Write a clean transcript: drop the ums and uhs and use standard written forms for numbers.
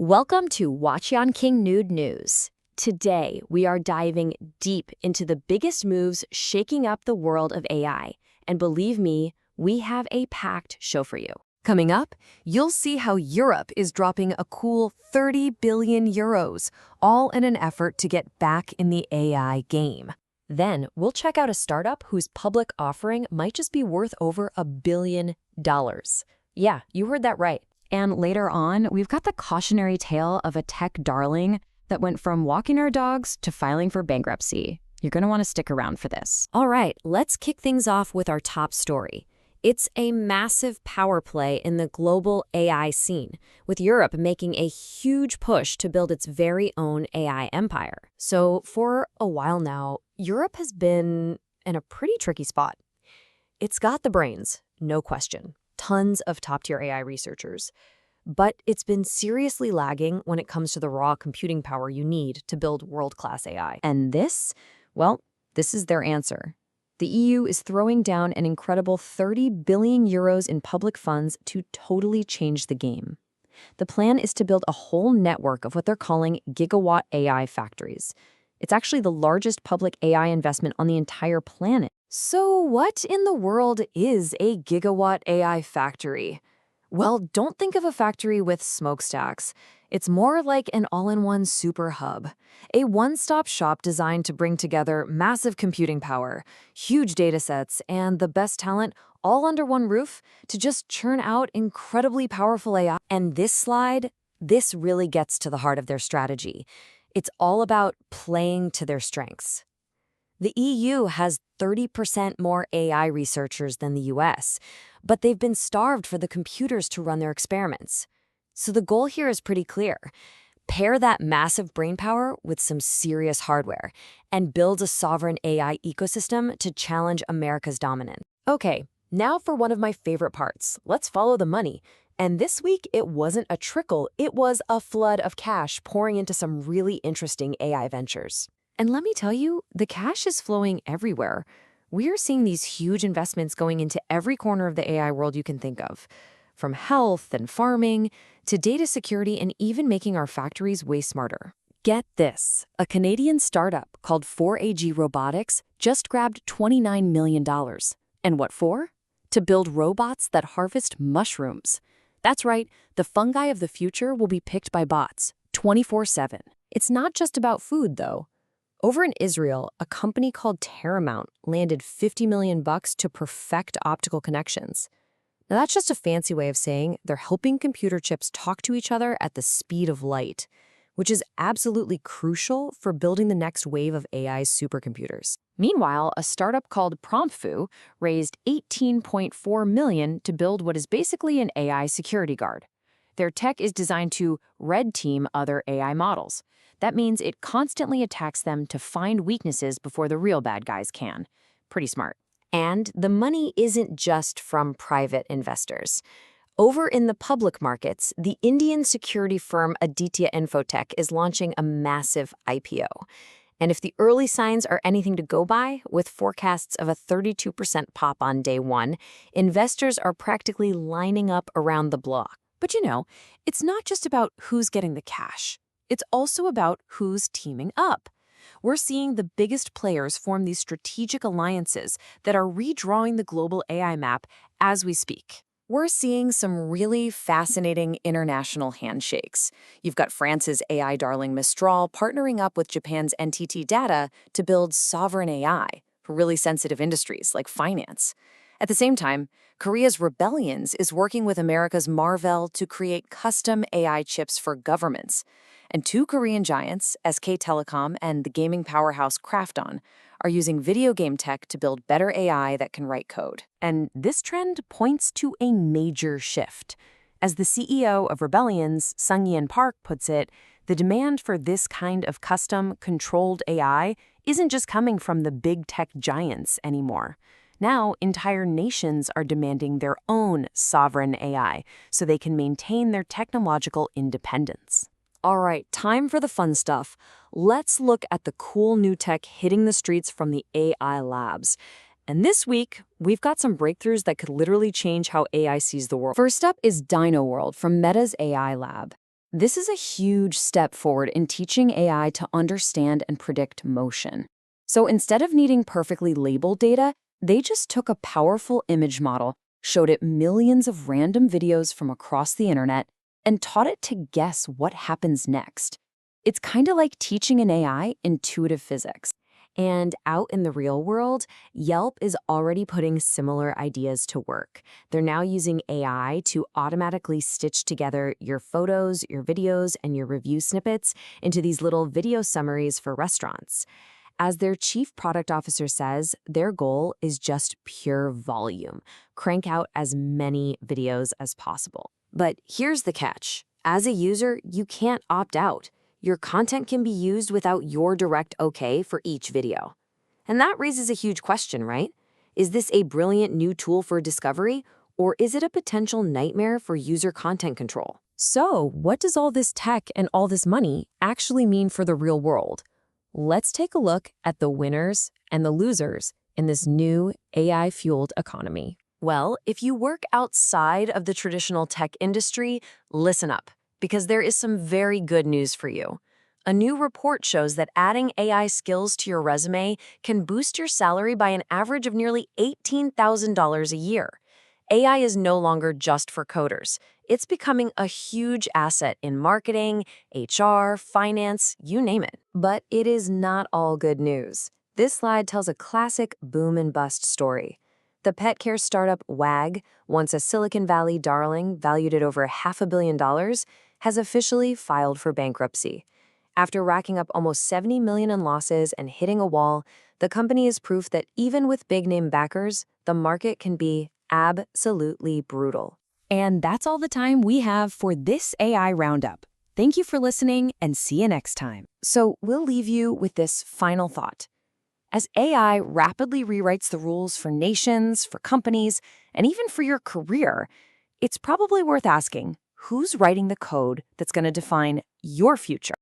Welcome to Watcheon King Nude News. Today, we are diving deep into the biggest moves shaking up the world of AI. And believe me, we have a packed show for you. Coming up, you'll see how Europe is dropping a cool 30 billion euros, all in an effort to get back in the AI game. Then, we'll check out a startup whose public offering might just be worth over $1 billion. Yeah, you heard that right. And later on, we've got the cautionary tale of a tech darling that went from walking our dogs to filing for bankruptcy. You're going to want to stick around for this. All right, let's kick things off with our top story. It's a massive power play in the global AI scene, with Europe making a huge push to build its very own AI empire. So for a while now, Europe has been in a pretty tricky spot. It's got the brains, no question. Tons of top-tier AI researchers. But it's been seriously lagging when it comes to the raw computing power you need to build world-class AI. And this is their answer. The EU is throwing down an incredible 30 billion euros in public funds to totally change the game. The plan is to build a whole network of what they're calling gigawatt AI factories. It's actually the largest public AI investment on the entire planet. So what in the world is a gigawatt AI factory? Well, don't think of a factory with smokestacks. It's more like an all-in-one super hub, a one-stop shop designed to bring together massive computing power, huge datasets, and the best talent all under one roof to just churn out incredibly powerful AI. And this really gets to the heart of their strategy. It's all about playing to their strengths. The EU has 30% more AI researchers than the US, but they've been starved for the computers to run their experiments. So the goal here is pretty clear. Pair that massive brainpower with some serious hardware and build a sovereign AI ecosystem to challenge America's dominance. Okay, now for one of my favorite parts. Let's follow the money. And this week, it wasn't a trickle, it was a flood of cash pouring into some really interesting AI ventures. And let me tell you, the cash is flowing everywhere. We are seeing these huge investments going into every corner of the AI world you can think of, from health and farming to data security and even making our factories way smarter. Get this, a Canadian startup called 4AG Robotics just grabbed $29 million. And what for? To build robots that harvest mushrooms. That's right, the fungi of the future will be picked by bots, 24/7. It's not just about food, though. Over in Israel, a company called Terramount landed $50 million to perfect optical connections. Now that's just a fancy way of saying they're helping computer chips talk to each other at the speed of light, which is absolutely crucial for building the next wave of AI supercomputers. Meanwhile, a startup called PromptFu raised $18.4 million to build what is basically an AI security guard. Their tech is designed to red team other AI models. That means it constantly attacks them to find weaknesses before the real bad guys can. Pretty smart. And the money isn't just from private investors. Over in the public markets, the Indian security firm Aditya Infotech is launching a massive IPO. And if the early signs are anything to go by, with forecasts of a 32% pop on day one, investors are practically lining up around the block. But you know, it's not just about who's getting the cash. It's also about who's teaming up. We're seeing the biggest players form these strategic alliances that are redrawing the global AI map as we speak. We're seeing some really fascinating international handshakes. You've got France's AI darling Mistral partnering up with Japan's NTT Data to build sovereign AI for really sensitive industries like finance. At the same time, Korea's Rebellions is working with America's Marvell to create custom AI chips for governments. And two Korean giants, SK Telecom and the gaming powerhouse Krafton, are using video game tech to build better AI that can write code. And this trend points to a major shift. As the CEO of Rebellions, Sung-Yeon Park, puts it, the demand for this kind of custom, controlled AI isn't just coming from the big tech giants anymore. Now, entire nations are demanding their own sovereign AI so they can maintain their technological independence. All right, time for the fun stuff. Let's look at the cool new tech hitting the streets from the AI labs. And this week, we've got some breakthroughs that could literally change how AI sees the world. First up is Dino World from Meta's AI lab. This is a huge step forward in teaching AI to understand and predict motion. So instead of needing perfectly labeled data, they just took a powerful image model, showed it millions of random videos from across the internet, and taught it to guess what happens next. It's kind of like teaching an AI intuitive physics. And out in the real world, Yelp is already putting similar ideas to work. They're now using AI to automatically stitch together your photos, your videos, and your review snippets into these little video summaries for restaurants. As their chief product officer says, their goal is just pure volume. Crank out as many videos as possible. But here's the catch. As a user, you can't opt out. Your content can be used without your direct okay for each video. And that raises a huge question, right? Is this a brilliant new tool for discovery, or is it a potential nightmare for user content control? So, what does all this tech and all this money actually mean for the real world? Let's take a look at the winners and the losers in this new AI-fueled economy. Well, if you work outside of the traditional tech industry, listen up, because there is some very good news for you. A new report shows that adding AI skills to your resume can boost your salary by an average of nearly $18,000 a year. AI is no longer just for coders. It's becoming a huge asset in marketing, HR, finance, you name it. But it is not all good news. This slide tells a classic boom and bust story. The pet care startup Wag, once a Silicon Valley darling valued at over $500 million, has officially filed for bankruptcy. After racking up almost $70 million in losses and hitting a wall, the company is proof that even with big-name backers, the market can be absolutely brutal. And that's all the time we have for this AI Roundup. Thank you for listening, and see you next time. So we'll leave you with this final thought. As AI rapidly rewrites the rules for nations, for companies, and even for your career, it's probably worth asking, who's writing the code that's going to define your future?